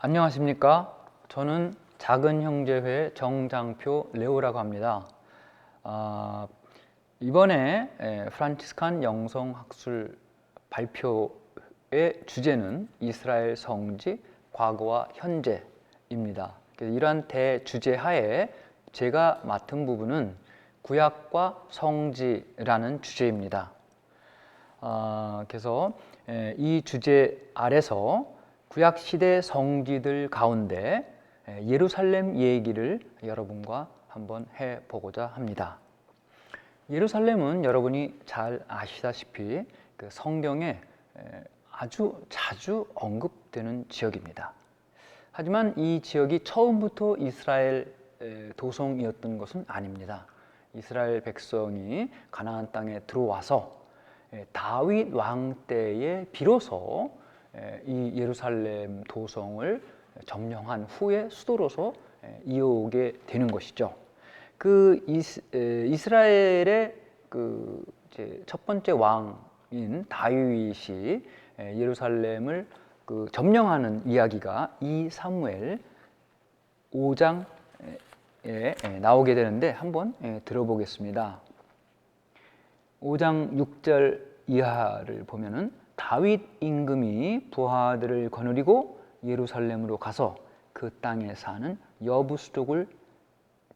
안녕하십니까? 저는 작은 형제회 정장표 레오라고 합니다. 이번에 프란치스칸 영성학술 발표의 주제는 이스라엘 성지 과거와 현재입니다. 이러한 대주제 하에 제가 맡은 부분은 구약과 성지라는 주제입니다. 그래서 이 주제 아래서 구약시대 성지들 가운데 예루살렘 얘기를 여러분과 한번 해보고자 합니다. 예루살렘은 여러분이 잘 아시다시피 그 성경에 아주 자주 언급되는 지역입니다. 하지만 이 지역이 처음부터 이스라엘 도성이었던 것은 아닙니다. 이스라엘 백성이 가나안 땅에 들어와서 다윗 왕 때에 비로소 이 예루살렘 도성을 점령한 후에 수도로서 이어오게 되는 것이죠. 그 이스라엘의 그 첫 번째 왕인 다윗이 예루살렘을 그 점령하는 이야기가 이 사무엘 5장에 나오게 되는데 한번 들어보겠습니다. 5장 6절 이하를 보면은 다윗 임금이 부하들을 거느리고 예루살렘으로 가서 그 땅에 사는 여부수족을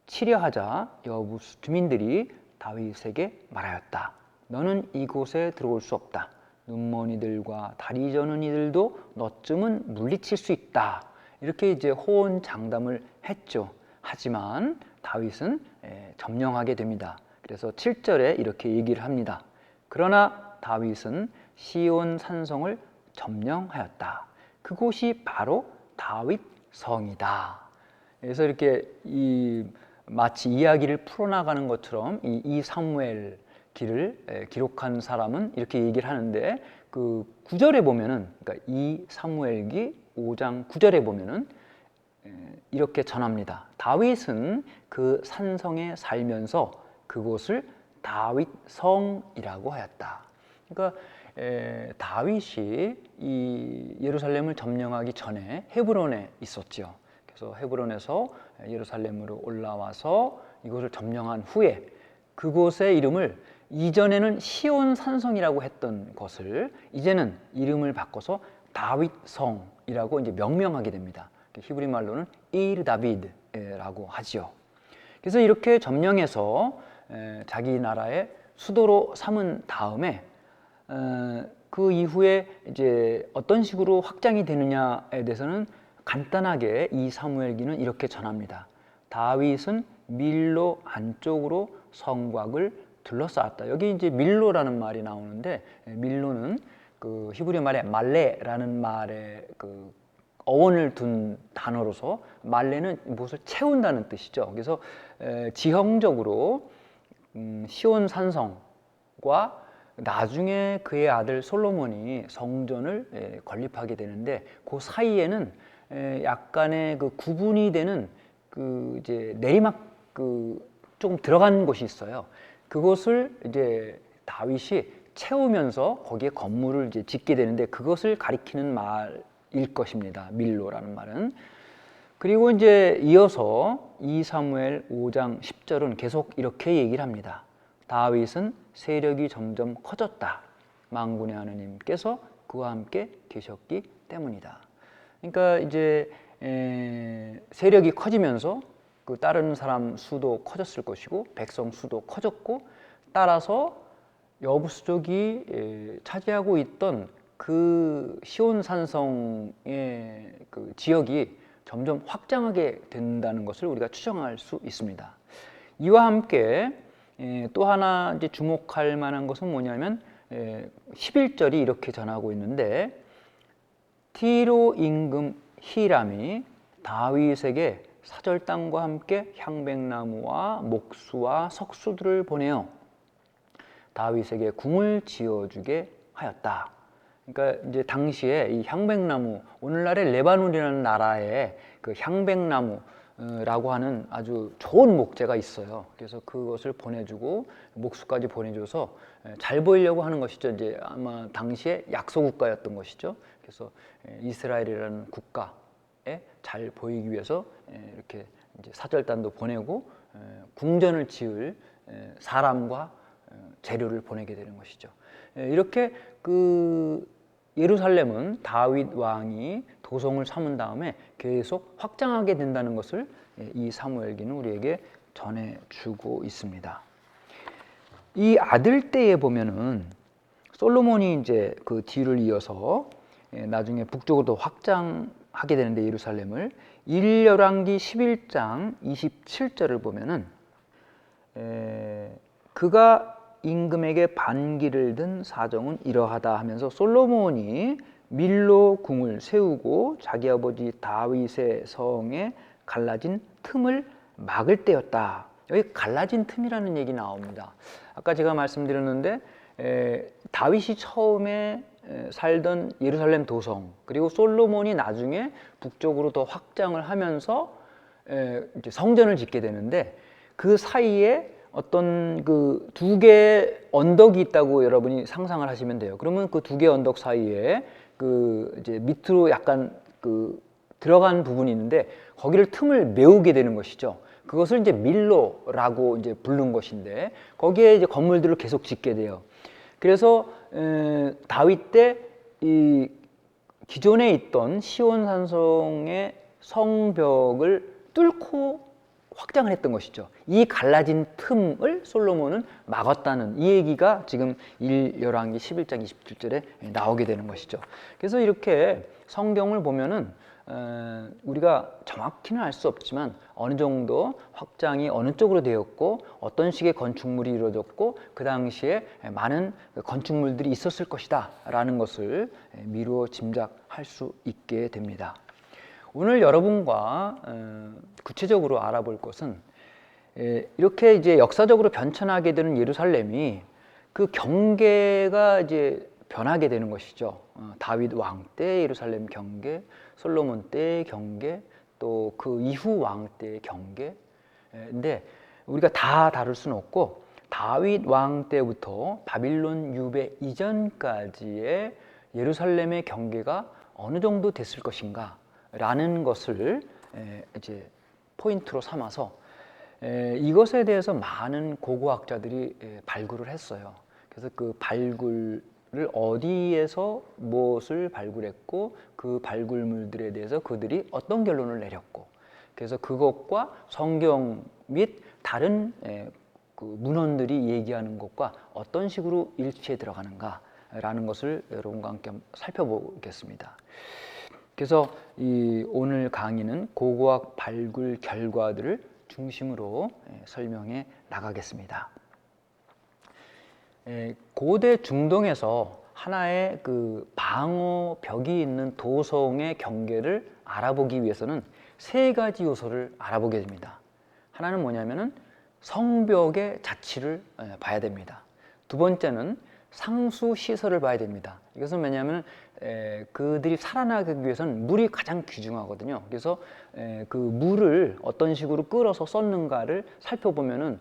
치려하자 여부수 주민들이 다윗에게 말하였다. 너는 이곳에 들어올 수 없다. 눈먼 이들과 다리 저는 이들도 너쯤은 물리칠 수 있다. 이렇게 이제 호언장담을 했죠. 하지만 다윗은 점령하게 됩니다. 그래서 7절에 이렇게 얘기를 합니다. 그러나 다윗은 시온 산성을 점령하였다. 그곳이 바로 다윗 성이다. 그래서 이렇게 마치 이야기를 풀어나가는 것처럼 이 사무엘 기를 기록한 사람은 이렇게 얘기를 하는데 그 9절에 보면은 그러니까 이 사무엘기 5장 9절에 보면은 이렇게 전합니다. 다윗은 그 산성에 살면서 그곳을 다윗 성이라고 하였다. 그러니까 다윗이 이 예루살렘을 점령하기 전에 헤브론에 있었죠. 그래서 헤브론에서 예루살렘으로 올라와서 이곳을 점령한 후에 그곳의 이름을 이전에는 시온 산성이라고 했던 것을 이제는 이름을 바꿔서 다윗 성이라고 이제 명명하게 됩니다. 히브리 말로는 이르 다비드라고 하지요. 그래서 이렇게 점령해서 자기 나라의 수도로 삼은 다음에 그 이후에 이제 어떤 식으로 확장이 되느냐에 대해서는 간단하게 이 사무엘기는 이렇게 전합니다. 다윗은 밀로 안쪽으로 성곽을 둘러싸았다. 여기 이제 밀로라는 말이 나오는데 밀로는 그 히브리 말에 말레라는 말에 그 어원을 둔 단어로서 말레는 무엇을 채운다는 뜻이죠. 그래서 지형적으로 시온 산성과 나중에 그의 아들 솔로몬이 성전을 건립하게 되는데 그 사이에는 약간의 그 구분이 되는 그 이제 내리막 그 조금 들어간 곳이 있어요. 그곳을 이제 다윗이 채우면서 거기에 건물을 이제 짓게 되는데 그것을 가리키는 말일 것입니다. 밀로라는 말은. 그리고 이제 이어서 2 사무엘 5장 10절은 계속 이렇게 얘기를 합니다. 다윗은 세력이 점점 커졌다. 만군의 하느님께서 그와 함께 계셨기 때문이다. 그러니까 이제 세력이 커지면서 그 따르는 사람 수도 커졌을 것이고 백성 수도 커졌고 따라서 여부수족이 차지하고 있던 그 시온 산성의 그 지역이 점점 확장하게 된다는 것을 우리가 추정할 수 있습니다. 이와 함께 또 하나 이제 주목할 만한 것은 뭐냐면 11절이 이렇게 전하고 있는데 티로 임금 히람이 다윗에게 사절단과 함께 향백나무와 목수와 석수들을 보내어 다윗에게 궁을 지어주게 하였다. 그러니까 이제 당시에 이 향백나무, 오늘날의 레바논이라는 나라에 그 향백나무라고 하는 아주 좋은 목재가 있어요. 그래서 그것을 보내주고 목수까지 보내줘서 잘 보이려고 하는 것이죠. 이제 아마 당시에 약소국가였던 것이죠. 그래서 이스라엘이라는 국가의 잘 보이기 위해서 이렇게 이제 사절단도 보내고 궁전을 지을 사람과 재료를 보내게 되는 것이죠. 이렇게 그 예루살렘은 다윗 왕이 도성을 삼은 다음에 계속 확장하게 된다는 것을 이 사무엘기는 우리에게 전해주고 있습니다. 이 아들 때에 보면은 솔로몬이 이제 그 뒤를 이어서 나중에 북쪽으로 확장하게 되는데 예루살렘을 1열왕기 11장 27절을 보면은 그가 임금에게 반기를 든 사정은 이러하다 하면서 솔로몬이 밀로 궁을 세우고 자기 아버지 다윗의 성에 갈라진 틈을 막을 때였다. 여기 갈라진 틈이라는 얘기 나옵니다. 아까 제가 말씀드렸는데 다윗이 처음에 살던 예루살렘 도성, 그리고 솔로몬이 나중에 북쪽으로 더 확장을 하면서 이제 성전을 짓게 되는데, 그 사이에 어떤 그 두 개의 언덕이 있다고 여러분이 상상을 하시면 돼요. 그러면 그 두 개의 언덕 사이에 그 이제 밑으로 약간 그 들어간 부분이 있는데 거기를 틈을 메우게 되는 것이죠. 그것을 이제 밀로라고 이제 부른 것인데, 거기에 이제 건물들을 계속 짓게 돼요. 그래서 다윗 때 이 기존에 있던 시온 산성의 성벽을 뚫고 확장을 했던 것이죠. 이 갈라진 틈을 솔로몬은 막았다는 이 얘기가 지금 1열왕기 11장 27절에 나오게 되는 것이죠. 그래서 이렇게 성경을 보면은 우리가 정확히는 알 수 없지만 어느 정도 확장이 어느 쪽으로 되었고 어떤 식의 건축물이 이루어졌고 그 당시에 많은 건축물들이 있었을 것이다 라는 것을 미루어 짐작할 수 있게 됩니다. 오늘 여러분과 구체적으로 알아볼 것은 이렇게 이제 역사적으로 변천하게 되는 예루살렘이 그 경계가 이제 변하게 되는 것이죠. 다윗 왕 때 예루살렘 경계, 솔로몬 때의 경계, 또 그 이후 왕 때의 경계. 근데 우리가 다 다룰 수는 없고 다윗 왕 때부터 바빌론 유배 이전까지의 예루살렘의 경계가 어느 정도 됐을 것인가 라는 것을 이제 포인트로 삼아서 이것에 대해서 많은 고고학자들이 발굴을 했어요. 그래서 그 발굴을 어디에서 무엇을 발굴했고 그 발굴물들에 대해서 그들이 어떤 결론을 내렸고, 그래서 그것과 성경 및 다른 그 문헌들이 얘기하는 것과 어떤 식으로 일치해 들어가는가라는 것을 여러분과 함께 살펴보겠습니다. 그래서 이 오늘 강의는 고고학 발굴 결과들을 중심으로 설명해 나가겠습니다. 고대 중동에서 하나의 그 방어벽이 있는 도성의 경계를 알아보기 위해서는 세 가지 요소를 알아보게 됩니다. 하나는 뭐냐면은 성벽의 자치를 봐야 됩니다. 두 번째는 상수 시설을 봐야 됩니다. 이것은 왜냐하면 그들이 살아나기 위해서는 물이 가장 귀중하거든요. 그래서 그 물을 어떤 식으로 끌어서 썼는가를 살펴보면은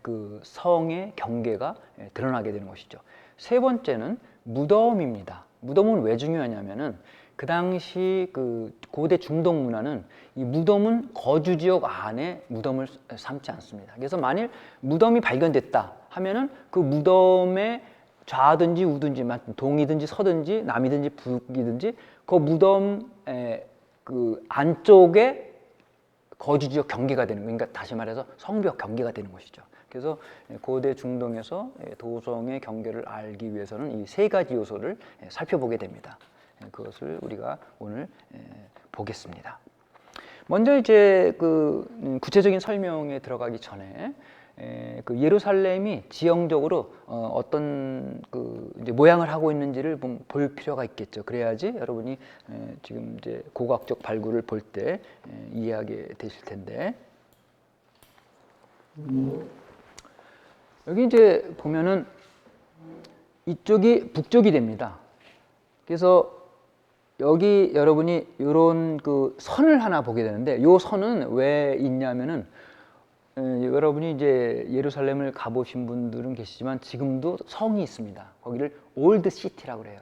그 성의 경계가 드러나게 되는 것이죠. 세 번째는 무덤입니다. 무덤은 왜 중요하냐면은 그 당시 그 고대 중동 문화는 이 무덤은 거주 지역 안에 무덤을 삼지 않습니다. 그래서 만일 무덤이 발견됐다 하면은 그 무덤에 좌든지 우든지, 동이든지 서든지 남이든지 북이든지 그 무덤 그 안쪽에 거주 지역 경계가 되는 거예요. 그러니까 다시 말해서 성벽 경계가 되는 것이죠. 그래서 고대 중동에서 도성의 경계를 알기 위해서는 이 세 가지 요소를 살펴보게 됩니다. 그것을 우리가 오늘 보겠습니다. 먼저 이제 그 구체적인 설명에 들어가기 전에 그 예루살렘이 지형적으로 어떤 그 이제 모양을 하고 있는지를 볼 필요가 있겠죠. 그래야지 여러분이 지금 이제 고고학적 발굴을 볼 때 이해하게 되실 텐데, 여기 이제 보면은 이쪽이 북쪽이 됩니다. 그래서 여기 여러분이 이런 그 선을 하나 보게 되는데, 이 선은 왜 있냐면은 여러분이 이제 예루살렘을 가보신 분들은 계시지만 지금도 성이 있습니다. 거기를 올드 시티라고 그래요.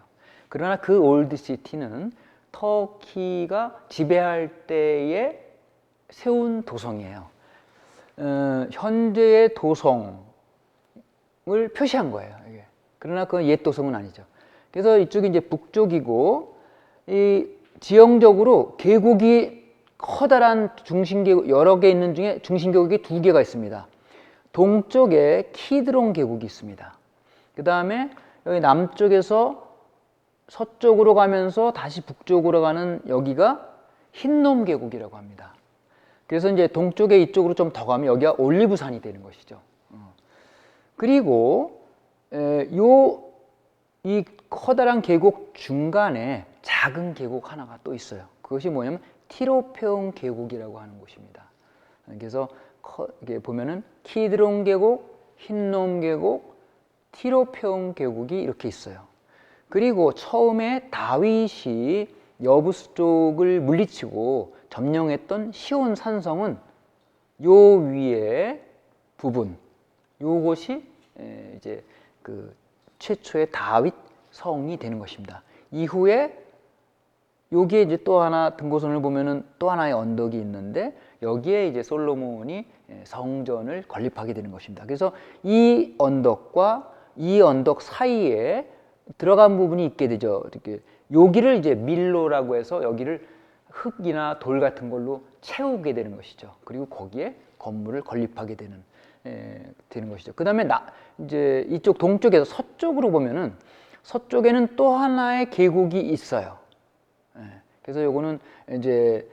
그러나 그 올드 시티는 터키가 지배할 때에 세운 도성이에요. 현재의 도성을 표시한 거예요. 이게. 그러나 그건 옛 도성은 아니죠. 그래서 이쪽이 이제 북쪽이고, 이 지형적으로 계곡이 커다란 중심계곡 여러 개 있는 중에 중심계곡이 2개가 있습니다. 동쪽에 키드론 계곡이 있습니다. 그 다음에 여기 남쪽에서 서쪽으로 가면서 다시 북쪽으로 가는 여기가 흰놈 계곡이라고 합니다. 그래서 이제 동쪽에 이쪽으로 좀 더 가면 여기가 올리브산이 되는 것이죠. 그리고 이 커다란 계곡 중간에 작은 계곡 하나가 또 있어요. 그것이 뭐냐면 티로페온 계곡이라고 하는 곳입니다. 그래서 이게 보면은 키드론 계곡, 흰놈 계곡, 티로페온 계곡이 이렇게 있어요. 그리고 처음에 다윗이 여부스 쪽을 물리치고 점령했던 시온 산성은 요 위에 부분, 요것이 이제 그 최초의 다윗 성이 되는 것입니다. 이후에 여기에 이제 또 하나 등고선을 보면은 또 하나의 언덕이 있는데 여기에 이제 솔로몬이 성전을 건립하게 되는 것입니다. 그래서 이 언덕과 이 언덕 사이에 들어간 부분이 있게 되죠. 이렇게 여기를 이제 밀로라고 해서 여기를 흙이나 돌 같은 걸로 채우게 되는 것이죠. 그리고 거기에 건물을 건립하게 되는 것이죠. 그 다음에 이제 이쪽 동쪽에서 서쪽으로 보면은 서쪽에는 또 하나의 계곡이 있어요. 그래서 요거는 이제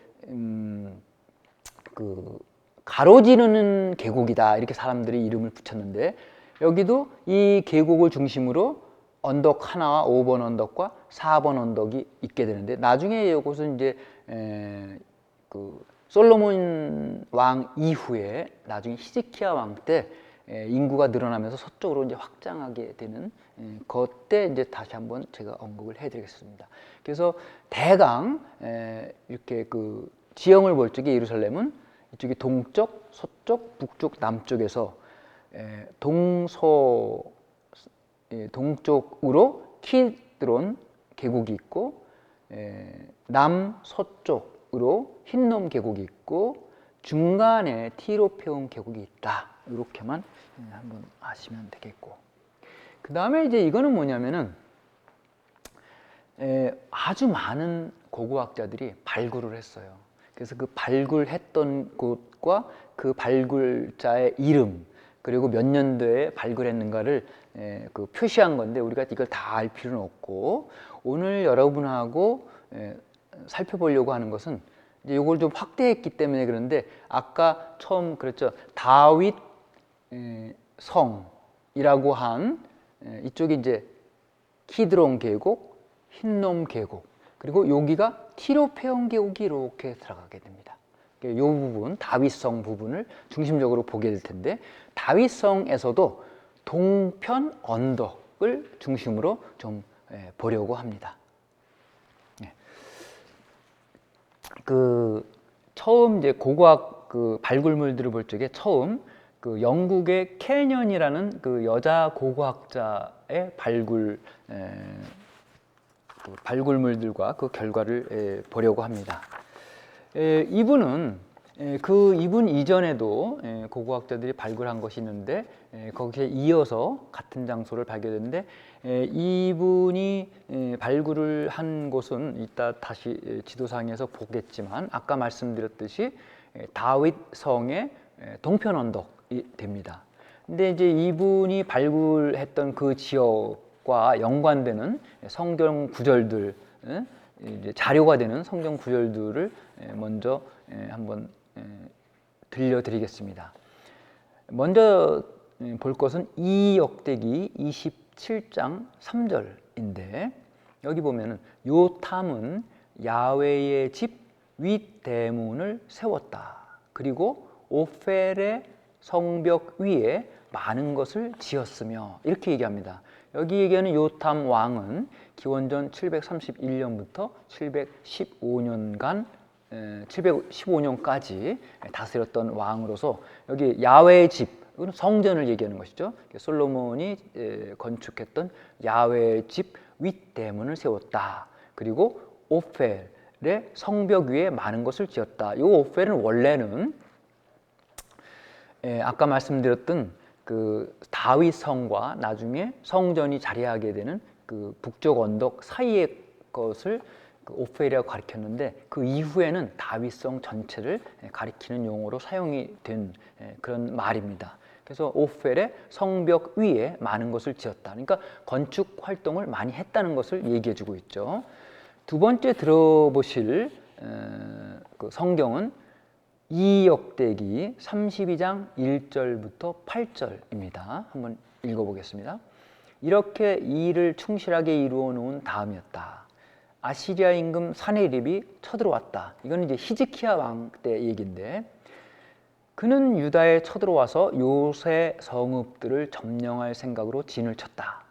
그 가로지르는 계곡이다 이렇게 사람들이 이름을 붙였는데 여기도 이 계곡을 중심으로 언덕 하나와 5번 언덕과 4번 언덕이 있게 되는데 나중에 이것은 이제 그 솔로몬 왕 이후에 나중에 히스기야 왕 때 인구가 늘어나면서 서쪽으로 이제 확장하게 되는 그때 이제 다시 한번 제가 언급을 해드리겠습니다. 그래서 대강 이렇게 그 지형을 볼 적에 예루살렘은 이쪽이 동쪽, 서쪽, 북쪽, 남쪽에서 동쪽으로 키드론 계곡이 있고 남서쪽으로 흰놈 계곡이 있고 중간에 티로페온 계곡이 있다. 이렇게만 한번 아시면 되겠고 그 다음에 이제 이거는 뭐냐면은 아주 많은 고고학자들이 발굴을 했어요. 그래서 그 발굴했던 곳과 그 발굴자의 이름 그리고 몇 년도에 발굴했는가를 그 표시한 건데 우리가 이걸 다 알 필요는 없고 오늘 여러분하고 살펴보려고 하는 것은 이제 이걸 좀 확대했기 때문에 그런데 아까 처음 그랬죠. 다윗 성이라고 한 이쪽이 이제 키드론 계곡, 흰놈 계곡 그리고 여기가 티로페온 계곡이 이렇게 들어가게 됩니다. 이 부분, 다윗성 부분을 중심적으로 보게 될 텐데 다윗성에서도 동편 언덕을 중심으로 좀 보려고 합니다. 그 처음 이제 고고학 그 발굴물들을 볼 적에 처음 그 영국의 캐년이라는 그 여자 고고학자의 발굴물들과 그 결과를 보려고 합니다. 이분은 이분 이전에도 고고학자들이 발굴한 것이 있는데 거기에 이어서 같은 장소를 발견했는데 이분이 발굴을 한 곳은 이따 다시 지도상에서 보겠지만 아까 말씀드렸듯이 다윗 성의 동편 언덕이 됩니다. 근데 이제 이분이 발굴했던 그 지역과 연관되는 성경 구절들 이제 자료가 되는 성경 구절들을 먼저 한번 들려드리겠습니다. 먼저 볼 것은 이역대기 27장 3절인데 여기 보면은 요탐은 야훼의 집 윗대문을 세웠다. 그리고 오펠의 성벽 위에 많은 것을 지었으며 이렇게 얘기합니다. 여기 얘기하는 요탐 왕은 기원전 731년부터 715년까지 다스렸던 왕으로서 여기 야훼의 집, 성전을 얘기하는 것이죠. 솔로몬이 건축했던 야훼의 집 윗대문을 세웠다. 그리고 오펠의 성벽 위에 많은 것을 지었다. 이 오펠은 원래는 아까 말씀드렸던 그 다윗 성과 나중에 성전이 자리하게 되는 그 북쪽 언덕 사이의 것을 그 오펠이라고 가리켰는데, 그 이후에는 다윗성 전체를 가리키는 용어로 사용이 된 그런 말입니다. 그래서 오펠의 성벽 위에 많은 것을 지었다. 그러니까 건축 활동을 많이 했다는 것을 얘기해주고 있죠. 두 번째 들어보실 그 성경은 이역대기 32장 1절부터 8절입니다. 한번 읽어보겠습니다. 이렇게 이 일을 충실하게 이루어 놓은 다음이었다. 아시리아 임금 사네립이 쳐들어왔다. 이건 이제 히즈키야 왕 때 얘기인데, 그는 유다에 쳐들어와서 요새 성읍들을 점령할 생각으로 진을 쳤다.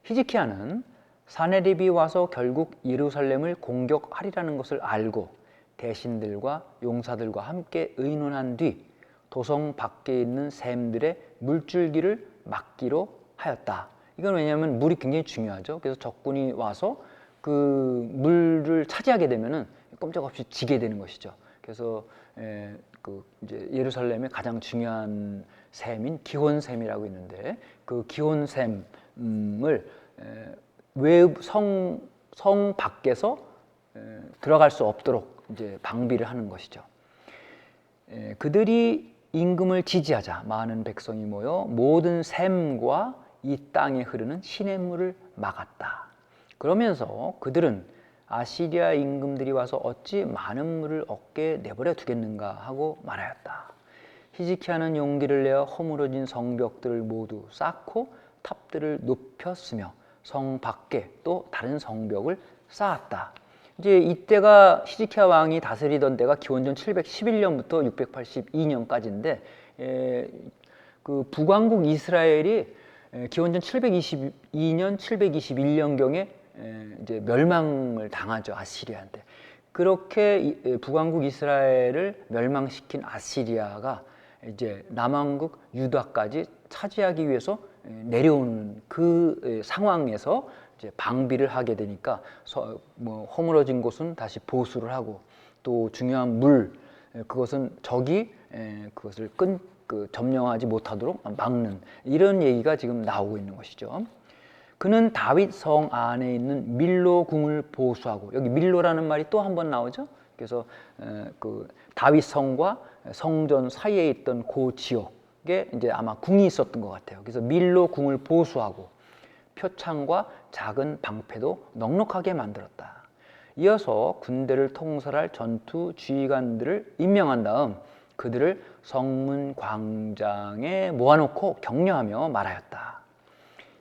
히즈키야는 사네립이 와서 결국 예루살렘을 공격하리라는 것을 알고 대신들과 용사들과 함께 의논한 뒤 도성 밖에 있는 샘들의 물줄기를 막기로 하였다. 이건 왜냐하면 물이 굉장히 중요하죠. 그래서 적군이 와서 그 물을 차지하게 되면은 꼼짝없이 지게 되는 것이죠. 그래서 그 이제 예루살렘의 가장 중요한 샘인 기혼샘이라고 있는데, 그 기혼샘을 성 밖에서 들어갈 수 없도록 이제 방비를 하는 것이죠. 그들이 임금을 지지하자 많은 백성이 모여 모든 샘과 이 땅에 흐르는 시냇물을 막았다. 그러면서 그들은 아시리아 임금들이 와서 어찌 많은 물을 얻게 내버려 두겠는가 하고 말하였다. 히즈키야는 용기를 내어 허물어진 성벽들을 모두 쌓고 탑들을 높였으며 성 밖에 또 다른 성벽을 쌓았다. 이제 이때가 히즈키야 왕이 다스리던 때가 기원전 711년부터 682년까지인데, 그 북왕국 이스라엘이 기원전 722년, 721년경에 이제 멸망을 당하죠, 아시리아한테. 그렇게 북왕국 이스라엘을 멸망시킨 아시리아가 이제 남왕국 유다까지 차지하기 위해서 내려오는 그 상황에서 이제 방비를 하게 되니까 허물어진 곳은 다시 보수를 하고, 또 중요한 물, 그것은 적이 그것을 점령하지 못하도록 막는, 이런 얘기가 지금 나오고 있는 것이죠. 그는 다윗 성 안에 있는 밀로 궁을 보수하고, 여기 밀로라는 말이 또 한 번 나오죠. 그래서 그 다윗 성과 성전 사이에 있던 그 지역에 이제 아마 궁이 있었던 것 같아요. 그래서 밀로 궁을 보수하고 표창과 작은 방패도 넉넉하게 만들었다. 이어서 군대를 통솔할 전투 지휘관들을 임명한 다음 그들을 성문 광장에 모아놓고 격려하며 말하였다.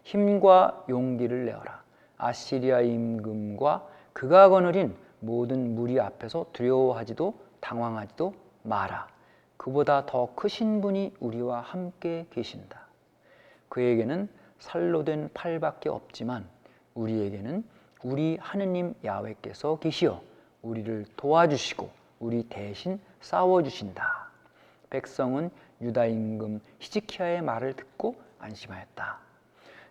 힘과 용기를 내어라. 아시리아 임금과 그가 거느린 모든 무리 앞에서 두려워하지도 당황하지도 마라. 그보다 더 크신 분이 우리와 함께 계신다. 그에게는 살로 된 팔밖에 없지만 우리에게는 우리 하느님 야훼께서 계시어 우리를 도와주시고 우리 대신 싸워주신다. 백성은 유다 임금 히즈키야의 말을 듣고 안심하였다.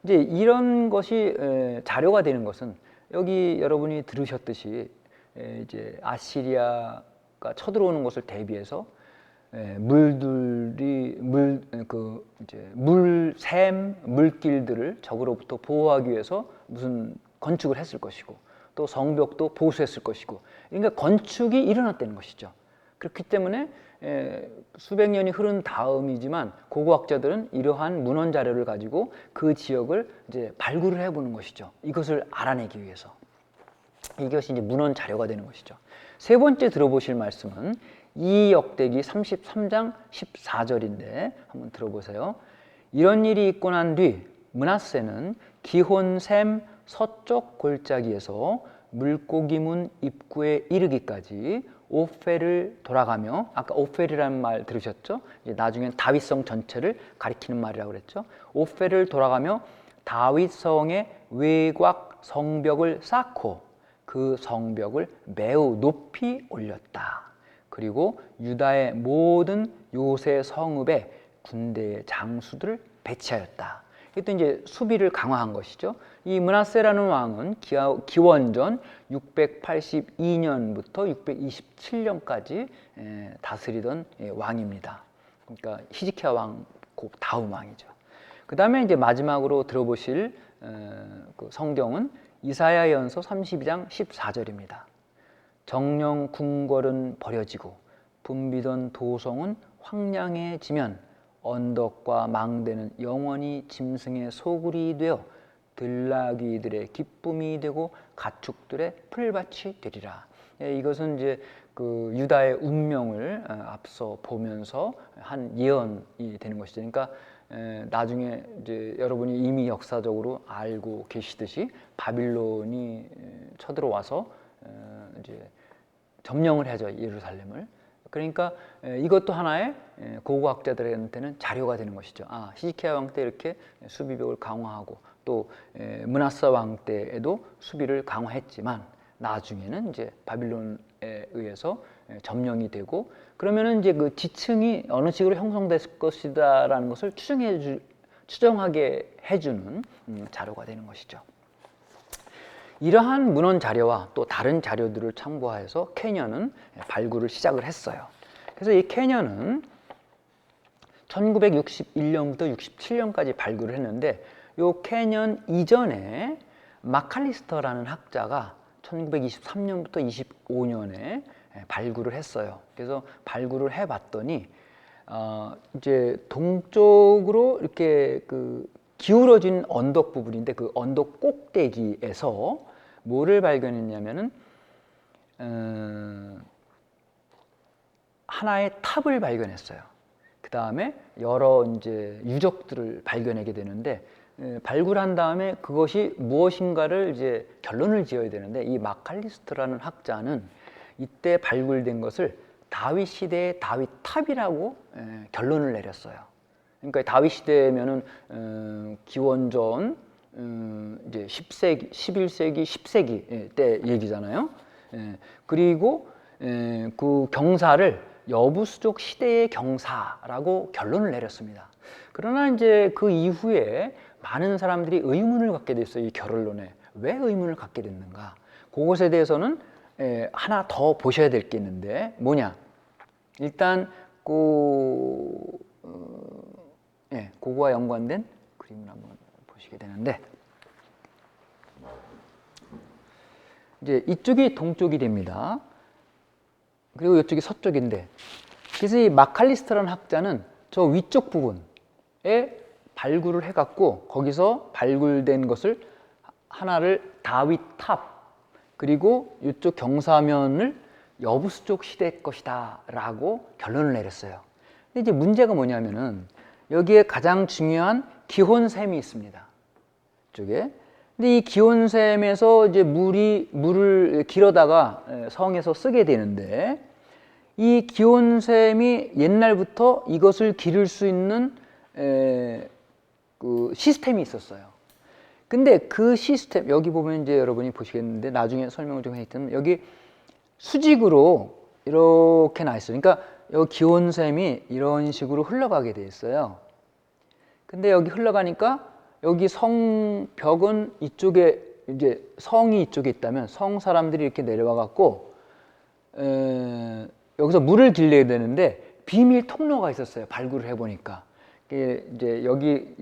이제 이런 것이 자료가 되는 것은, 여기 여러분이 들으셨듯이 이제 아시리아가 쳐들어오는 것을 대비해서 물길들을 적으로부터 보호하기 위해서 무슨 건축을 했을 것이고, 또 성벽도 보수했을 것이고, 그러니까 건축이 일어났다는 것이죠. 그렇기 때문에 수백 년이 흐른 다음이지만 고고학자들은 이러한 문헌 자료를 가지고 그 지역을 이제 발굴을 해보는 것이죠. 이것을 알아내기 위해서. 이것이 이제 문헌 자료가 되는 것이죠. 세 번째 들어보실 말씀은 이역대기 33장 14절인데 한번 들어보세요. 이런 일이 있고 난 뒤 므낫세는 기혼샘 서쪽 골짜기에서 물고기문 입구에 이르기까지 오펠을 돌아가며, 아까 오펠이라는 말 들으셨죠? 이제 나중엔 다윗성 전체를 가리키는 말이라고 그랬죠. 오펠을 돌아가며 다윗성의 외곽 성벽을 쌓고 그 성벽을 매우 높이 올렸다. 그리고 유다의 모든 요새 성읍에 군대의 장수들을 배치하였다. 이때 이제 수비를 강화한 것이죠. 이 므낫세라는 왕은 기원전 682년부터 627년까지 다스리던 왕입니다. 그러니까 히즈키야 왕 그 다음 왕이죠. 그 다음에 이제 마지막으로 들어보실 그 성경은 이사야연서 32장 14절입니다. 정령 궁궐은 버려지고 붐비던 도성은 황량해지면 언덕과 망대는 영원히 짐승의 소굴이 되어 들나귀들의 기쁨이 되고 가축들의 풀밭이 되리라. 이것은 이제 그 유다의 운명을 앞서 보면서 한 예언이 되는 것이죠. 그러니까 나중에 이제 여러분이 이미 역사적으로 알고 계시듯이 바빌론이 쳐들어와서 이제 점령을 하죠, 예루살렘을. 그러니까 이것도 하나의 고고학자들한테는 자료가 되는 것이죠. 아, 히즈키야 왕 때 이렇게 수비벽을 강화하고 또 므낫세 왕 때에도 수비를 강화했지만 나중에는 이제 바빌론에 의해서 점령이 되고 그러면은 이제 그 지층이 어느 식으로 형성됐을 것이다라는 것을 추정하게 해주는 자료가 되는 것이죠. 이러한 문헌 자료와 또 다른 자료들을 참고해서 캐년은 발굴을 시작을 했어요. 그래서 이 캐년은 1961년부터 67년까지 발굴을 했는데 이 캐년 이전에 마칼리스터라는 학자가 1923년부터 25년에 발굴을 했어요. 그래서 발굴을 해봤더니 이제 동쪽으로 이렇게 그 기울어진 언덕 부분인데 그 언덕 꼭대기에서 뭐를 발견했냐면은 하나의 탑을 발견했어요. 그 다음에 여러 이제 유적들을 발견하게 되는데 발굴한 다음에 그것이 무엇인가를 이제 결론을 지어야 되는데 이 마칼리스트라는 학자는 이때 발굴된 것을 다윗 시대의 다윗 탑이라고 결론을 내렸어요. 그러니까 다윗 시대면은 기원전 이제 10세기, 11세기, 10세기 때 얘기잖아요. 그리고 그 경사를 여부수족 시대의 경사라고 결론을 내렸습니다. 그러나 이제 그 이후에 많은 사람들이 의문을 갖게 됐어요. 이 결론에 왜 의문을 갖게 됐는가? 그것에 대해서는 하나 더 보셔야 될 게 있는데 뭐냐? 일단 그거와 연관된 그림을 한번 보시게 되는데 이제 이쪽이 동쪽이 됩니다. 그리고 이쪽이 서쪽인데 그래서 이 마칼리스터라는 학자는 저 위쪽 부분에 발굴을 해갖고 거기서 발굴된 것을 하나를 다윗 탑 그리고 이쪽 경사면을 여부수족 시대 것이다 라고 결론을 내렸어요. 근데 이제 문제가 뭐냐면은 여기에 가장 중요한 기혼샘이 있습니다. 이쪽에. 근데 이 기혼샘에서 이제 물을 길어다가 성에서 쓰게 되는데 이 기혼샘이 옛날부터 이것을 기를 수 있는 그 시스템이 있었어요. 근데 그 시스템 여기 보면 이제 여러분이 보시겠는데 나중에 설명을 좀 해드리면 여기 수직으로 이렇게 나 있어요. 그러니까 여기 기온샘이 이런 식으로 흘러가게 돼 있어요. 근데 여기 흘러가니까 여기 성벽은 이쪽에 이제 성이 이쪽에 있다면 성 사람들이 이렇게 내려와 갖고 여기서 물을 길러야 되는데 비밀 통로가 있었어요. 발굴을 해보니까 이제 여기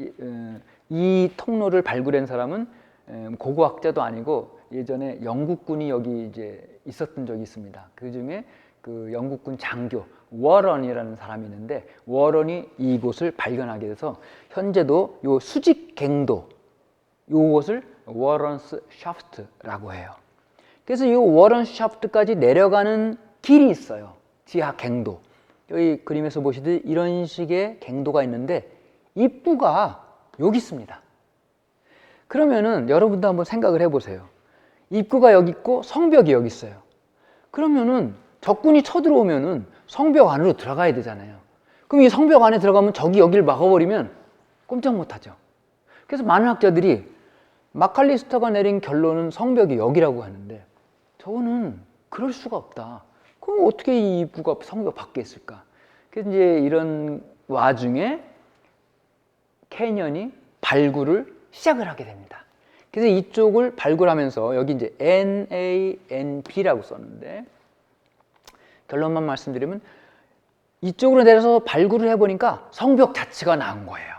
이 통로를 발굴한 사람은 고고학자도 아니고 예전에 영국군이 여기 이제 있었던 적이 있습니다. 그 중에 그 영국군 장교 워런이라는 사람이 있는데 워런이 이곳을 발견하게 돼서 현재도 요 수직 갱도 요것을 워런스 샤프트라고 해요. 그래서 이 워런 샤프트까지 내려가는 길이 있어요. 지하 갱도. 여기 그림에서 보시듯이 이런 식의 갱도가 있는데 입구가 여기 있습니다. 그러면은 여러분도 한번 생각을 해보세요. 입구가 여기 있고 성벽이 여기 있어요. 그러면은 적군이 쳐들어오면은 성벽 안으로 들어가야 되잖아요. 그럼 이 성벽 안에 들어가면 적이 여기를 막아버리면 꼼짝 못하죠. 그래서 많은 학자들이 마칼리스터가 내린 결론은 성벽이 여기라고 하는데 저거는 그럴 수가 없다. 그럼 어떻게 이 입구가 성벽 밖에 있을까? 그래서 이제 이런 와중에 캐년이 발굴을 시작을 하게 됩니다. 그래서 이쪽을 발굴하면서 여기 이제 NANB라고 썼는데 결론만 말씀드리면 이쪽으로 내려서 발굴을 해보니까 성벽 자체가 나온 거예요.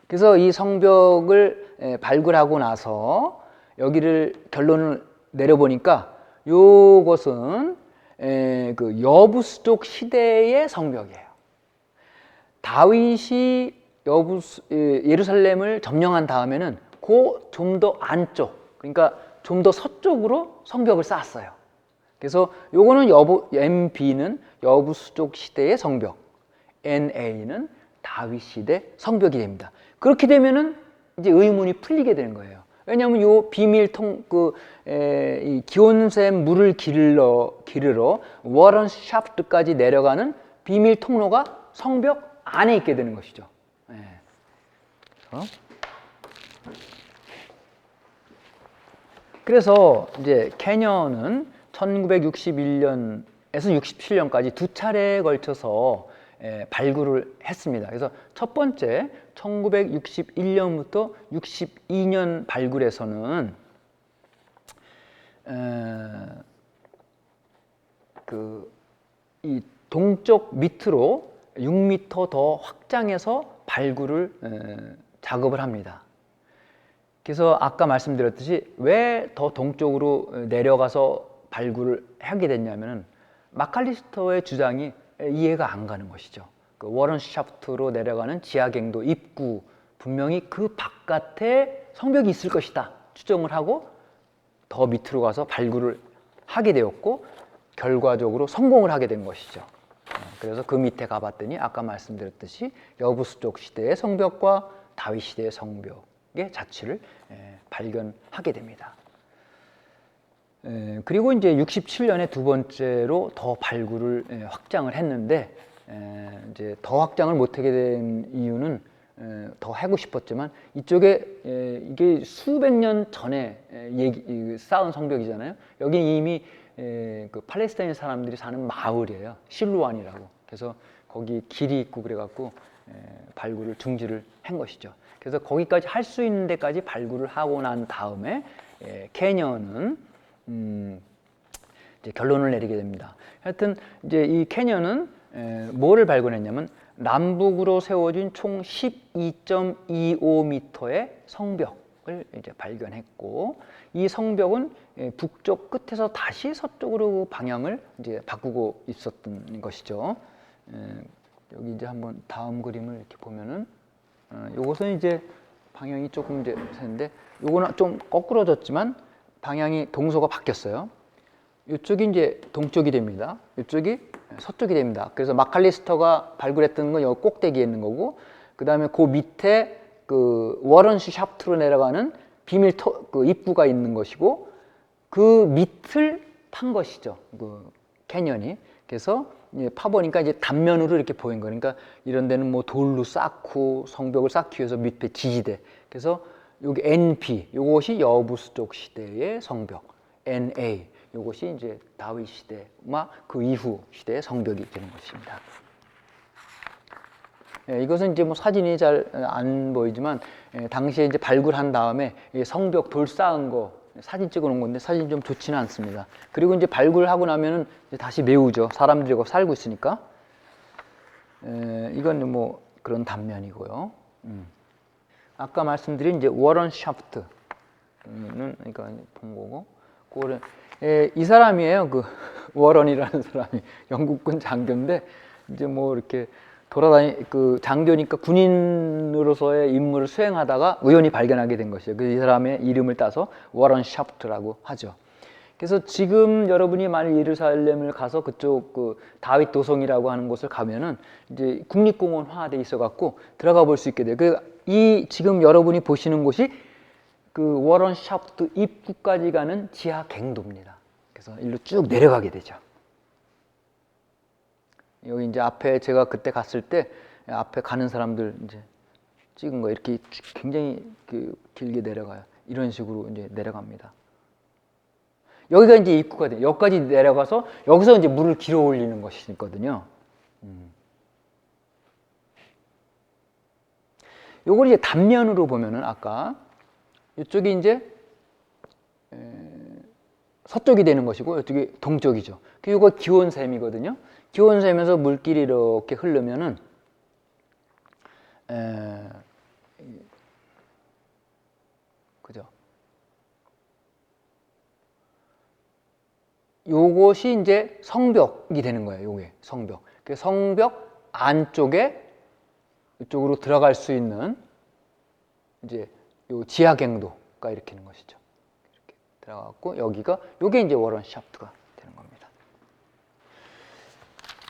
그래서 이 성벽을 발굴하고 나서 여기를 결론을 내려보니까 요것은 그 여부수족 시대의 성벽이에요. 다윗이 예루살렘을 점령한 다음에는 그 좀 더 안쪽, 그러니까 좀 더 서쪽으로 성벽을 쌓았어요. 그래서 요거는 MB는 여부수족 시대의 성벽, NA는 다윗 시대 성벽이 됩니다. 그렇게 되면은 이제 의문이 풀리게 되는 거예요. 왜냐하면 요 이 기온샘 물을 기르러 워런 샤프트까지 내려가는 비밀 통로가 성벽 안에 있게 되는 것이죠. 그래서 이제 캐년은 1961년에서 67년까지 두 차례에 걸쳐서 발굴을 했습니다. 그래서 첫 번째 1961년부터 62년 발굴에서는 이 동쪽 밑으로 6m 더 확장해서 발굴을 작업을 합니다. 그래서 아까 말씀드렸듯이 왜 더 동쪽으로 내려가서 발굴을 하게 됐냐면은 마칼리스터의 주장이 이해가 안 가는 것이죠. 그 워런 샤프트로 내려가는 지하갱도 입구 분명히 그 바깥에 성벽이 있을 것이다 추정을 하고 더 밑으로 가서 발굴을 하게 되었고 결과적으로 성공을 하게 된 것이죠. 그래서 그 밑에 가봤더니 아까 말씀드렸듯이 여부수족 시대의 성벽과 다윗 시대의 성벽의 자취를 발견하게 됩니다. 그리고 이제 67년에 두 번째로 더 발굴을 확장을 했는데 이제 더 확장을 못하게 된 이유는 더 하고 싶었지만 이쪽에 이게 수백 년 전에 쌓은 성벽이잖아요. 여기는 이미 그 팔레스타인 사람들이 사는 마을이에요. 실루안이라고. 그래서 거기 길이 있고 그래갖고 발굴을 중지를 한 것이죠. 그래서 거기까지 할 수 있는 데까지 발굴을 하고 난 다음에 캐년은 이제 결론을 내리게 됩니다. 하여튼 이제 이 캐년은 뭐를 발견했냐면 남북으로 세워진 총 12.25m의 성벽을 이제 발견했고 이 성벽은 북쪽 끝에서 다시 서쪽으로 방향을 이제 바꾸고 있었던 것이죠. 여기 이제 한번 다음 그림을 이렇게 보면은 요것은 이제 방향이 조금 이제 했는데 요거는 좀 거꾸러졌지만 방향이 동서가 바뀌었어요. 이쪽이 이제 동쪽이 됩니다. 이쪽이 서쪽이 됩니다. 그래서 마칼리스터가 발굴했던 건 여기 꼭대기에 있는 거고, 그 다음에 그 밑에 그 워런 샤프트로 내려가는 비밀 그 입구가 있는 것이고, 그 밑을 판 것이죠. 그 캐년이. 그래서 파보니까 이제 단면으로 이렇게 보인 거예요. 그러니까 이런 데는 뭐 돌로 쌓고 성벽을 쌓기 위해서 밑에 지지대. 그래서 여기 NP, 요것이 여부수족 시대의 성벽, NA, 요것이 이제 다윗 시대와 그 이후 시대의 성벽이 되는 것입니다. 이것은 이제 뭐 사진이 잘 안 보이지만 당시에 이제 발굴한 다음에 성벽 돌 쌓은 거 사진 찍어 놓은 건데 사진이 좀 좋지는 않습니다. 그리고 이제 발굴하고 나면은 이제 다시 메우죠. 사람들이 거기 살고 있으니까. 이건 뭐 그런 단면이고요. 아까 말씀드린 이제 워런 샤프트는 그러니까 본 거고, 그거를 이 사람이에요. 그 워런이라는 사람이 영국군 장교인데 이제 뭐 이렇게 그 장교니까 군인으로서의 임무를 수행하다가 우연히 발견하게 된 것이에요. 그 이 사람의 이름을 따서 워런 샤프트라고 하죠. 그래서 지금 여러분이 만일 예루살렘을 가서 그쪽 그 다윗 도성이라고 하는 곳을 가면은 이제 국립공원화돼 있어갖고 들어가 볼 수 있게 돼요. 이 지금 여러분이 보시는 곳이 그 워런 샤프트 입구까지 가는 지하 갱도입니다. 그래서 일로 쭉 내려가게 되죠. 여기 이제 앞에 제가 그때 갔을 때 앞에 가는 사람들 이제 찍은 거 이렇게 굉장히 길게 내려가요. 이런 식으로 이제 내려갑니다. 여기가 이제 입구가 돼요. 여기까지 내려가서 여기서 이제 물을 길어 올리는 것이 있거든요. 요걸 이제 단면으로 보면은 아까 이쪽이 이제 서쪽이 되는 것이고 이쪽이 동쪽이죠. 이거 기온샘이거든요. 기온샘에서 물길이 이렇게 흐르면은 그죠? 요것이 이제 성벽이 되는 거예요. 요게 성벽. 그 성벽 안쪽에 이쪽으로 들어갈 수 있는 이제 요 지하 갱도가 이렇게 있는 것이죠. 이렇게 들어가고 여기가 요게 이제 워런 샤프트가 되는 겁니다.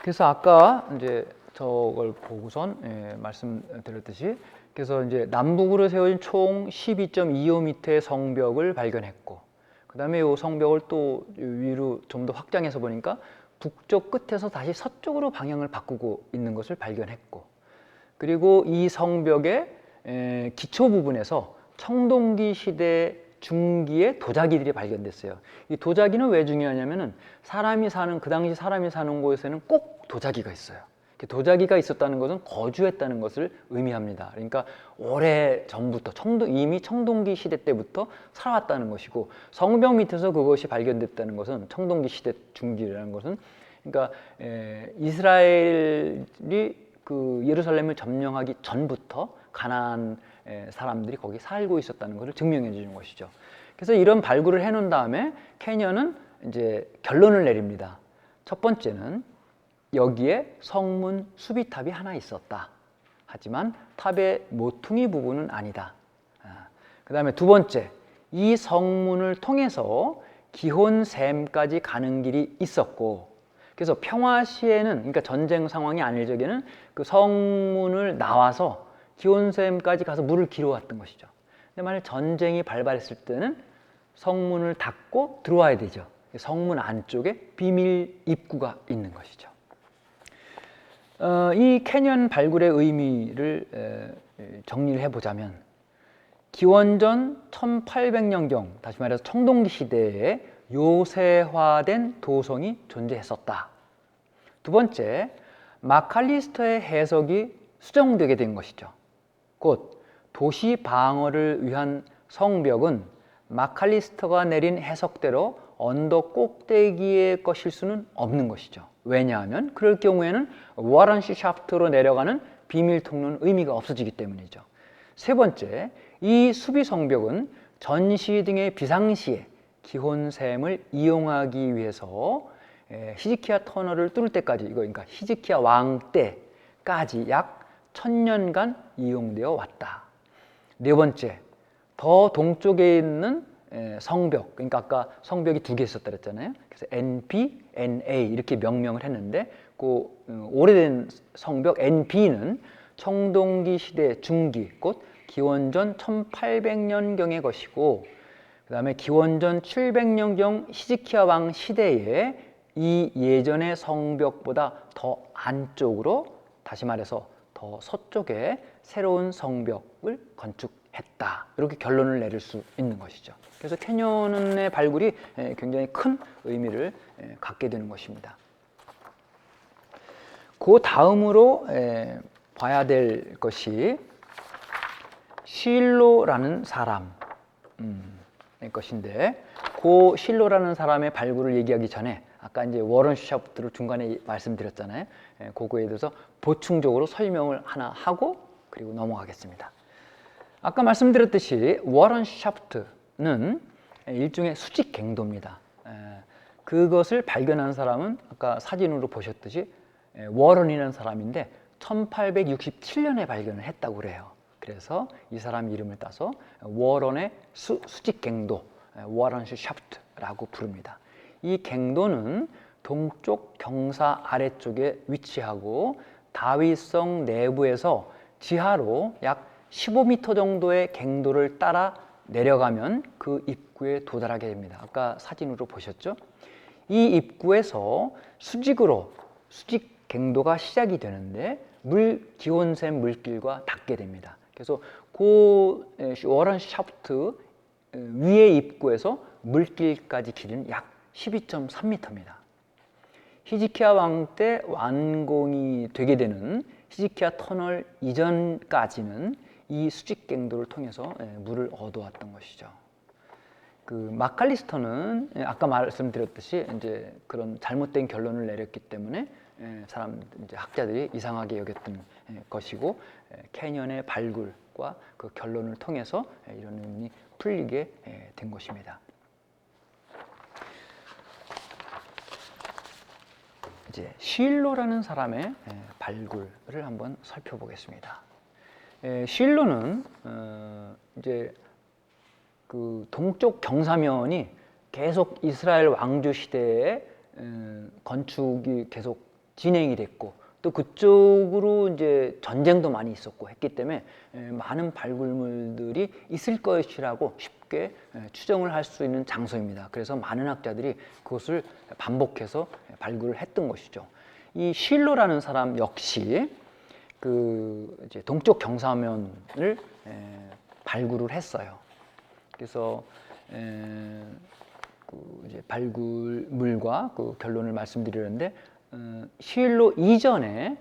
그래서 아까 이제 저걸 보고선 말씀드렸듯이 그래서 이제 남북으로 세워진 총 12.25m의 성벽을 발견했고 그 다음에 이 성벽을 또 위로 좀 더 확장해서 보니까 북쪽 끝에서 다시 서쪽으로 방향을 바꾸고 있는 것을 발견했고 그리고 이 성벽의 기초 부분에서 청동기 시대 중기의 도자기들이 발견됐어요. 이 도자기는 왜 중요하냐면은 그 당시 사람이 사는 곳에는 꼭 도자기가 있어요. 도자기가 있었다는 것은 거주했다는 것을 의미합니다. 그러니까 오래 전부터 이미 청동기 시대 때부터 살아왔다는 것이고 성벽 밑에서 그것이 발견됐다는 것은 청동기 시대 중기라는 것은 그러니까 이스라엘이 그 예루살렘을 점령하기 전부터 가나안 사람들이 거기 살고 있었다는 것을 증명해 주는 것이죠. 그래서 이런 발굴을 해놓은 다음에 캐년은 이제 결론을 내립니다. 첫 번째는 여기에 성문 수비탑이 하나 있었다. 하지만 탑의 모퉁이 부분은 아니다. 그 다음에 두 번째, 이 성문을 통해서 기혼샘까지 가는 길이 있었고 그래서 평화시에는 그러니까 전쟁 상황이 아닐 적에는 그 성문을 나와서 기혼샘까지 가서 물을 길어왔던 것이죠. 근데 만약 전쟁이 발발했을 때는 성문을 닫고 들어와야 되죠. 성문 안쪽에 비밀 입구가 있는 것이죠. 이 캐년 발굴의 의미를 정리를 해보자면 기원전 1800년경 다시 말해서 청동기 시대에 요새화된 도성이 존재했었다. 두 번째, 마칼리스터의 해석이 수정되게 된 것이죠. 곧 도시 방어를 위한 성벽은 마칼리스터가 내린 해석대로 언덕 꼭대기의 것일 수는 없는 것이죠. 왜냐하면 그럴 경우에는 워런시 샤프트로 내려가는 비밀 통로는 의미가 없어지기 때문이죠. 세 번째, 이 수비 성벽은 전시 등의 비상시에 기혼샘을 이용하기 위해서 히즈키야 터널을 뚫을 때까지 그러니까 히즈키야 왕 때까지 약 1000년간 이용되어 왔다. 네 번째, 더 동쪽에 있는 성벽, 그러니까 아까 성벽이 두 개 있었다 그랬잖아요. 그래서 NP, NA 이렇게 명명을 했는데 그 오래된 성벽 NP는 청동기 시대 중기, 곧 기원전 1800년경의 것이고 그 다음에 기원전 700년경 히즈키야 왕 시대에 이 예전의 성벽보다 더 안쪽으로 다시 말해서 더 서쪽에 새로운 성벽을 건축했다. 이렇게 결론을 내릴 수 있는 것이죠. 그래서 캐년의 발굴이 굉장히 큰 의미를 갖게 되는 것입니다. 그 다음으로 봐야 될 것이 실로라는 사람의 것인데 그 실로라는 사람의 발굴을 얘기하기 전에 아까 이제 워런 샤프트를 중간에 말씀드렸잖아요. 그거에 대해서 보충적으로 설명을 하나 하고 그리고 넘어가겠습니다. 아까 말씀드렸듯이 워런 샤프트는 일종의 수직 갱도입니다. 그것을 발견한 사람은 아까 사진으로 보셨듯이 워런이라는 사람인데 1867년에 발견을 했다고 그래요. 그래서 이 사람 이름을 따서 워런의 수직 갱도, 워런 샤프트라고 부릅니다. 이 갱도는 동쪽 경사 아래쪽에 위치하고 다윗성 내부에서 지하로 약 15m 정도의 갱도를 따라 내려가면 그 입구에 도달하게 됩니다. 아까 사진으로 보셨죠? 이 입구에서 수직 갱도가 시작이 되는데 기온샘 물길과 닿게 됩니다. 그래서 그 워런 샤프트 위의 입구에서 물길까지 길이는 약 12.3m입니다. 히즈키야 왕 때 완공이 되게 되는 히즈키야 터널 이전까지는 이 수직갱도를 통해서 물을 얻어왔던 것이죠. 그 마칼리스터는 아까 말씀드렸듯이 이제 그런 잘못된 결론을 내렸기 때문에 이제 학자들이 이상하게 여겼던 것이고, 캐년의 발굴과 그 결론을 통해서 이런 의문이 풀리게 된 것입니다. 이제 쉴로라는 사람의 발굴을 한번 살펴보겠습니다. 쉴로는 이제 그 동쪽 경사면이 계속 이스라엘 왕조 시대에 건축이 계속 진행이 됐고, 또 그쪽으로 이제 전쟁도 많이 있었고 했기 때문에 많은 발굴물들이 있을 것이라고 쉽게 추정을 할 수 있는 장소입니다. 그래서 많은 학자들이 그것을 반복해서 발굴을 했던 것이죠. 이 쉴로라는 사람 역시 그 이제 동쪽 경사면을 발굴을 했어요. 그래서 그 이제 발굴물과 그 결론을 말씀드리는데, 쉴로 이전에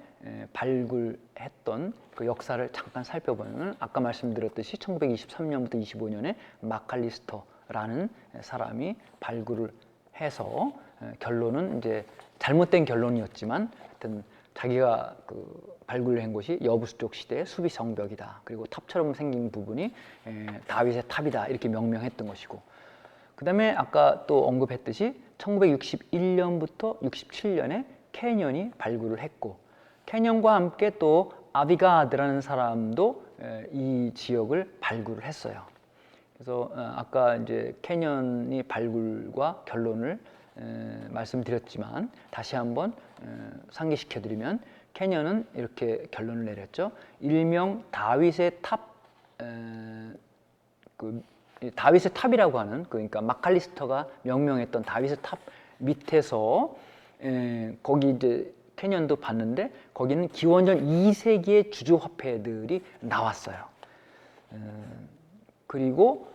발굴했던 그 역사를 잠깐 살펴보면, 아까 말씀드렸듯이 1923년부터 25년에 마칼리스터라는 사람이 발굴을 해서 결론은 이제 잘못된 결론이었지만, 하여튼 자기가 그 발굴한 곳이 여부수족 시대의 수비 성벽이다. 그리고 탑처럼 생긴 부분이 다윗의 탑이다. 이렇게 명명했던 것이고, 그 다음에 아까 또 언급했듯이 1961년부터 67년에 캐년이 발굴을 했고, 캐년과 함께 또 아비가드라는 사람도 이 지역을 발굴을 했어요. 그래서 아까 이제 캐년이 발굴과 결론을 말씀드렸지만, 다시 한번 상기시켜 드리면, 캐년은 이렇게 결론을 내렸죠. 일명 다윗의 탑, 다윗의 탑이라고 하는, 그러니까 마칼리스터가 명명했던 다윗의 탑 밑에서 거기 이제 캐년도 봤는데, 거기는 기원전 2세기의 주조 화폐들이 나왔어요. 그리고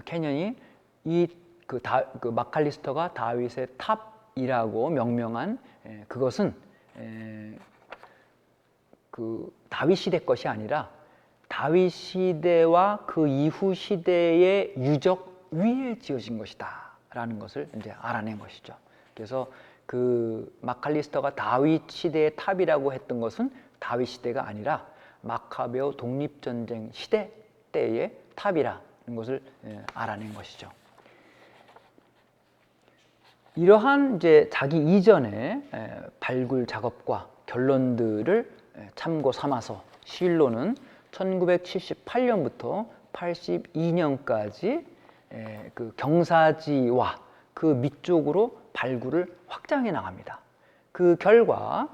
캐년이 그 마칼리스터가 다윗의 탑이라고 명명한 그것은 그 다윗 시대 것이 아니라 다윗 시대와 그 이후 시대의 유적 위에 지어진 것이다 라는 것을 이제 알아낸 것이죠. 그래서 그 마칼리스터가 다윗 시대의 탑이라고 했던 것은 다윗 시대가 아니라 마카베오 독립전쟁 시대 때의 탑이라는 것을 알아낸 것이죠. 이러한 이제 자기 이전의 발굴 작업과 결론들을 참고 삼아서 쉴로는 1978년부터 82년까지 그 경사지와 그 밑쪽으로 발굴을 확장해 나갑니다. 그 결과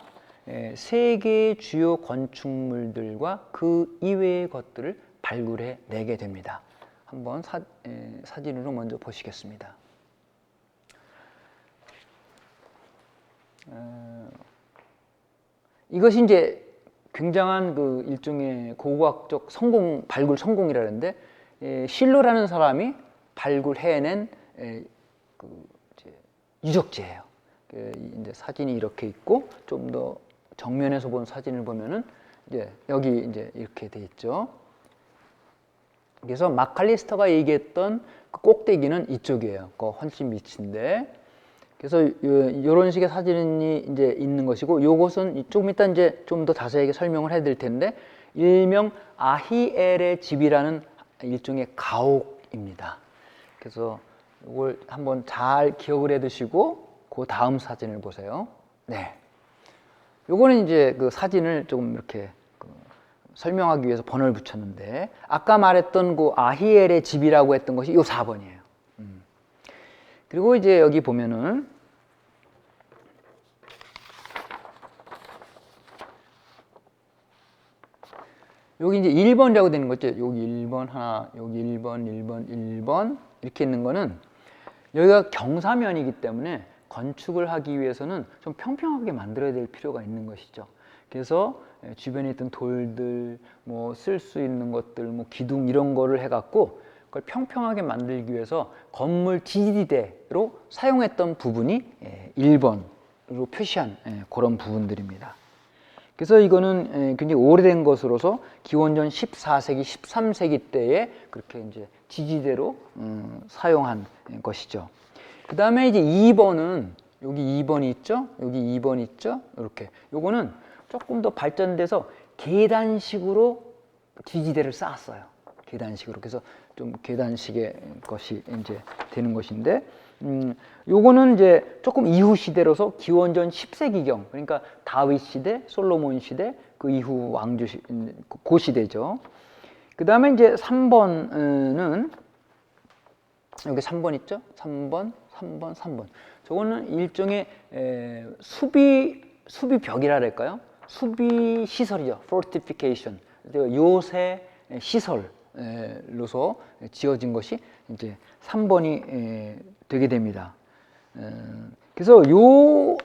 세 개의 주요 건축물들과 그 이외의 것들을 발굴해 내게 됩니다. 한번 사진으로 먼저 보시겠습니다. 이것이 이제 굉장한 그 일종의 고고학적 성공, 발굴 성공이라는데, 쉴로라는 사람이 발굴해낸 그 이제 유적지예요. 이제 사진이 이렇게 있고, 좀 더 정면에서 본 사진을 보면은 이제 여기 이제 이렇게 돼 있죠. 그래서 마칼리스터가 얘기했던 그 꼭대기는 이쪽이에요. 그 훨씬 밑인데, 그래서 이런 식의 사진이 이제 있는 것이고, 요것은 조금 이따 이제 좀 더 자세하게 설명을 해드릴 텐데, 일명 아히엘의 집이라는 일종의 가옥입니다. 그래서 이걸 한번 잘 기억을 해두시고 그 다음 사진을 보세요. 네, 요거는 이제 그 사진을 조금 이렇게 설명하기 위해서 번호를 붙였는데, 아까 말했던 그 아히엘의 집이라고 했던 것이 요 4번이에요. 그리고 이제 여기 보면은 여기 이제 1번이라고 되는 거죠. 여기 1번 하나, 여기 1번, 1번, 1번 이렇게 있는 거는, 여기가 경사면이기 때문에 건축을 하기 위해서는 좀 평평하게 만들어야 될 필요가 있는 것이죠. 그래서 주변에 있던 돌들, 뭐 쓸 수 있는 것들, 뭐 기둥 이런 거를 해갖고 그걸 평평하게 만들기 위해서 건물 지지대로 사용했던 부분이 1번으로 표시한 그런 부분들입니다. 그래서 이거는 굉장히 오래된 것으로서 기원전 14세기, 13세기 때에 그렇게 이제 지지대로 사용한 것이죠. 그 다음에 이제 2번은 여기 2번이 있죠? 여기 2번 있죠? 이렇게. 요거는 조금 더 발전돼서 계단식으로 지지대를 쌓았어요. 계단식으로. 그래서 좀 계단식의 것이 이제 되는 것인데, 요거는 이제 조금 이후 시대로서 기원전 10세기경, 그러니까 다윗 시대, 솔로몬 시대, 그 이후 왕조 그 시대죠. 그 다음에 이제 3번은 여기 3번 있죠? 3번. 저거는 일종의 수비벽이라 할까요? 수비 시설이죠. fortification. 요새 시설로서 지어진 것이 이제 3번이 되게 됩니다. 그래서 요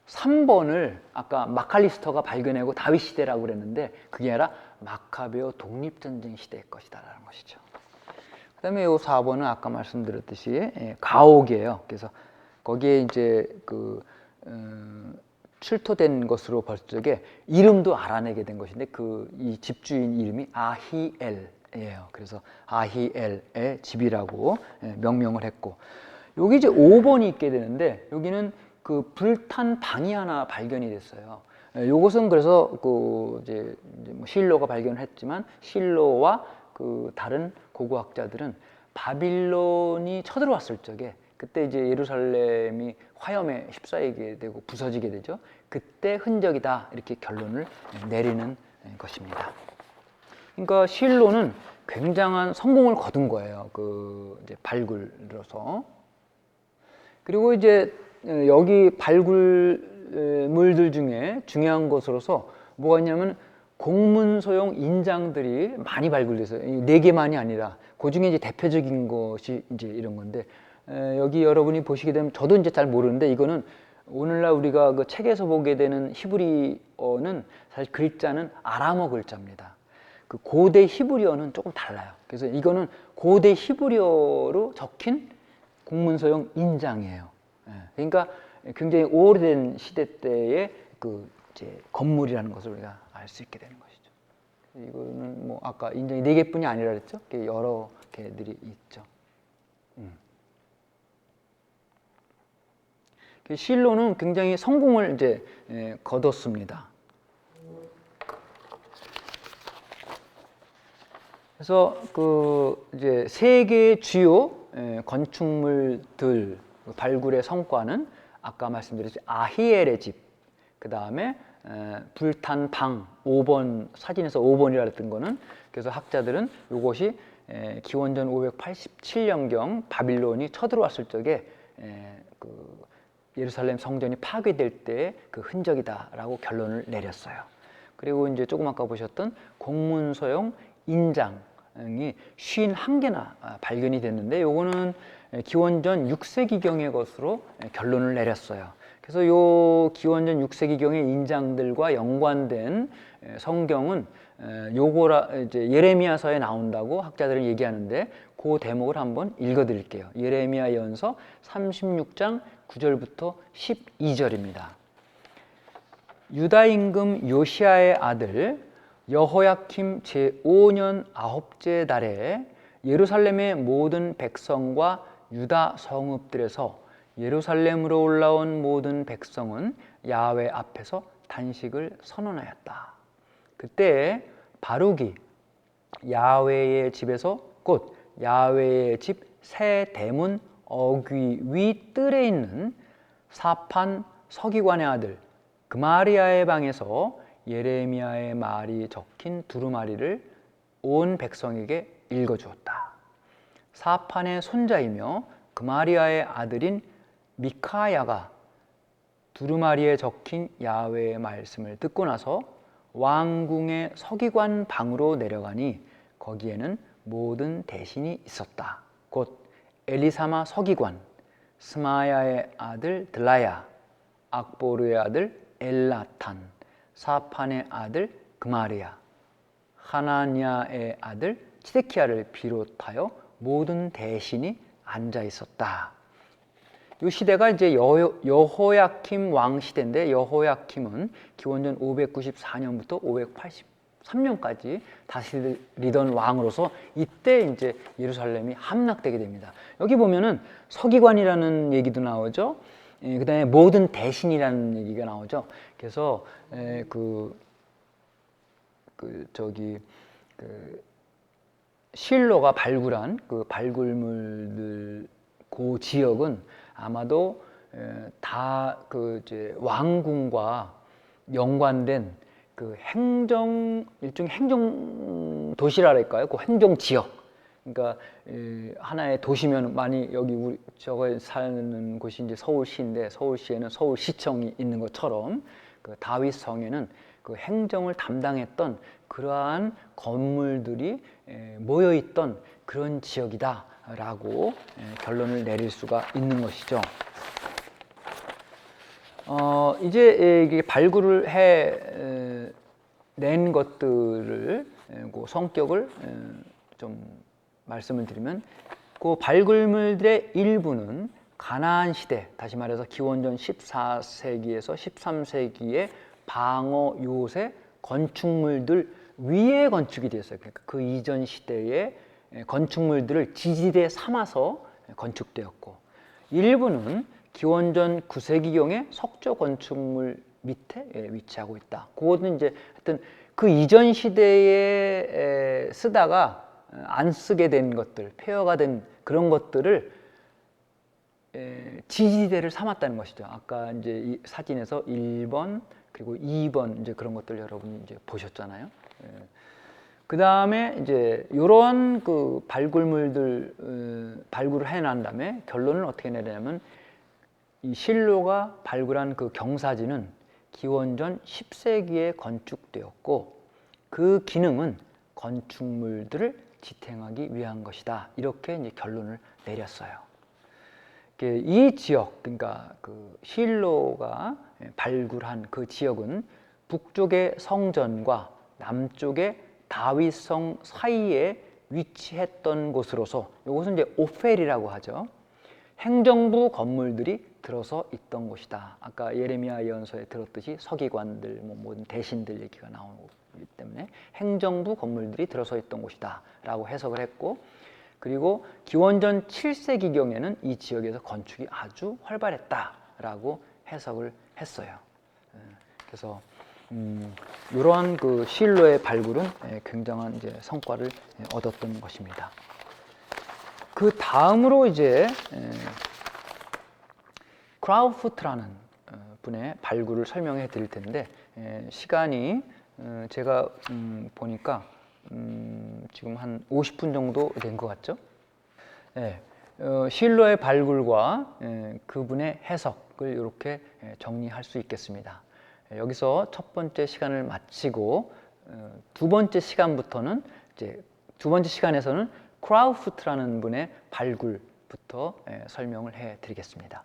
3번을 아까 마칼리스터가 발견하고 다윗 시대라고 그랬는데 그게 아니라 마카베오 독립전쟁 시대의 것이다라는 것이죠. 그 다음에 요 4번은 아까 말씀드렸듯이 가옥이에요. 그래서 거기에 이제 출토된 것으로 볼 적에 이름도 알아내게 된 것인데 이 집주인 이름이 아히엘이에요. 그래서 아히엘의 집이라고 명명을 했고, 여기 이제 5번이 있게 되는데 여기는 그 불탄 방이 하나 발견이 됐어요. 요것은 그래서 이제 뭐 실로가 발견을 했지만 실로와 그 다른 고고학자들은 바빌론이 쳐들어왔을 적에 그때 이제 예루살렘이 화염에 휩싸이게 되고 부서지게 되죠. 그때 흔적이다 이렇게 결론을 내리는 것입니다. 그러니까 실로는 굉장한 성공을 거둔 거예요. 이제 발굴로서. 그리고 이제 여기 발굴물들 중에 중요한 것으로서 뭐가 있냐면 공문소용 인장들이 많이 발굴돼서 4개만이 아니라 그 중에 이제 대표적인 것이 이제 이런 건데, 여기 여러분이 보시게 되면 저도 이제 잘 모르는데 이거는 오늘날 우리가 그 책에서 보게 되는 히브리어는 사실 글자는 아람어 글자입니다. 그 고대 히브리어는 조금 달라요. 그래서 이거는 고대 히브리어로 적힌 공문서용 인장이에요. 그러니까 굉장히 오래된 시대 때의 이제 건물이라는 것을 우리가 알 수 있게 되는 것이죠. 이거는 뭐 아까 인장이 4개뿐이 아니라 그랬죠. 여러 개들이 있죠. 실로는 굉장히 성공을 이제 거뒀습니다. 그래서 이제 세계의 주요 건축물들 발굴의 성과는 아까 말씀드렸듯이 아히엘의 집, 그 다음에 불탄 방 5번 사진에서 5번이라 했던 거는, 그래서 학자들은 이것이 기원전 587년경 바빌론이 쳐들어왔을 적에 예루살렘 성전이 파괴될 때의 그 흔적이다라고 결론을 내렸어요. 그리고 이제 조금 아까 보셨던 공문서용 인장이 51개나 발견이 됐는데 요거는 기원전 6세기경의 것으로 결론을 내렸어요. 그래서 요 기원전 6세기경의 인장들과 연관된 성경은 요거라 이제 예레미야서에 나온다고 학자들은 얘기하는데 그 대목을 한번 읽어드릴게요. 예레미야 연서 36장 9절부터 12절입니다. 유다 임금 요시야의 아들 여호야킴 제5년 9째 달에 예루살렘의 모든 백성과 유다 성읍들에서 예루살렘으로 올라온 모든 백성은 야훼 앞에서 단식을 선언하였다. 그때 바룩이 야훼의 집에서 곧 야훼의 집 새 대문 어귀 위 뜰에 있는 사판 서기관의 아들 그마리아의 방에서 예레미야의 말이 적힌 두루마리를 온 백성에게 읽어주었다. 사판의 손자이며 그마리아의 아들인 미카야가 두루마리에 적힌 야훼의 말씀을 듣고 나서 왕궁의 서기관 방으로 내려가니 거기에는 모든 대신이 있었다. 곧 엘리사마 서기관, 스마야의 아들 들라야, 악보르의 아들 엘라탄, 사판의 아들 그마리아, 하나냐의 아들 치데키야를 비롯하여 모든 대신이 앉아 있었다. 이 시대가 이제 여호야킴 왕 시대인데, 여호야킴은 기원전 594년부터 583년까지 다스리던 왕으로서 이때 이제 예루살렘이 함락되게 됩니다. 여기 보면은 서기관이라는 얘기도 나오죠. 그다음에 모든 대신이라는 얘기가 나오죠. 그래서 실로가 발굴한 그 발굴물들, 그 지역은 아마도 다 그 이제 왕궁과 연관된 그 일종의 행정 도시랄까요? 그 행정 지역. 그러니까 하나의 도시면 많이 여기 우리 저거 사는 곳이 이제 서울시인데, 서울시에는 서울시청이 있는 것처럼 그 다윗성에는 그 행정을 담당했던 그러한 건물들이 모여 있던 그런 지역이다라고 결론을 내릴 수가 있는 것이죠. 이제 이게 발굴을 해낸 것들을 그 성격을 좀 말씀을 드리면, 그 발굴물들의 일부는 가나안 시대, 다시 말해서 기원전 14세기에서 13세기의 방어 요새 건축물들 위에 건축이 되었어요. 그러니까 그 이전 시대의 건축물들을 지지대 삼아서 건축되었고, 일부는 기원전 9세기경의 석조 건축물 밑에 위치하고 있다. 그것은 이제 하여튼 그 이전 시대에 쓰다가 안 쓰게 된 것들, 폐허가 된 그런 것들을 지지대를 삼았다는 것이죠. 아까 이제 이 사진에서 1번 그리고 2번 이제 그런 것들 여러분이 이제 보셨잖아요. 그 다음에 이제 이런 그 발굴물들 발굴을 해난 다음에 결론을 어떻게 내냐면, 이 실로가 발굴한 그 경사지는 기원전 10세기에 건축되었고, 그 기능은 건축물들을 지탱하기 위한 것이다. 이렇게 이제 결론을 내렸어요. 이 지역, 그러니까 그 실로가 발굴한 그 지역은 북쪽의 성전과 남쪽의 다윗성 사이에 위치했던 곳으로서, 이것은 이제 오펠이라고 하죠. 행정부 건물들이 들어서 있던 곳이다. 아까 예레미야 예언서에 들었듯이 서기관들, 모든 대신들 얘기가 나오기 때문에 행정부 건물들이 들어서 있던 곳이다 라고 해석을 했고, 그리고 기원전 7세기경에는 이 지역에서 건축이 아주 활발했다라고 해석을 했어요. 그래서 이러한 그 실로의 발굴은 굉장한 이제 성과를 얻었던 것입니다. 그 다음으로 이제 크라우프트라는 분의 발굴을 설명해 드릴 텐데, 시간이 제가 보니까 지금 한 50분 정도 된 것 같죠? 실로의 발굴과 그분의 해석을 이렇게 정리할 수 있겠습니다. 여기서 첫 번째 시간을 마치고 두 번째 시간부터는 이제 두 번째 시간에서는 크라우프트라는 분의 발굴부터 설명을 해 드리겠습니다.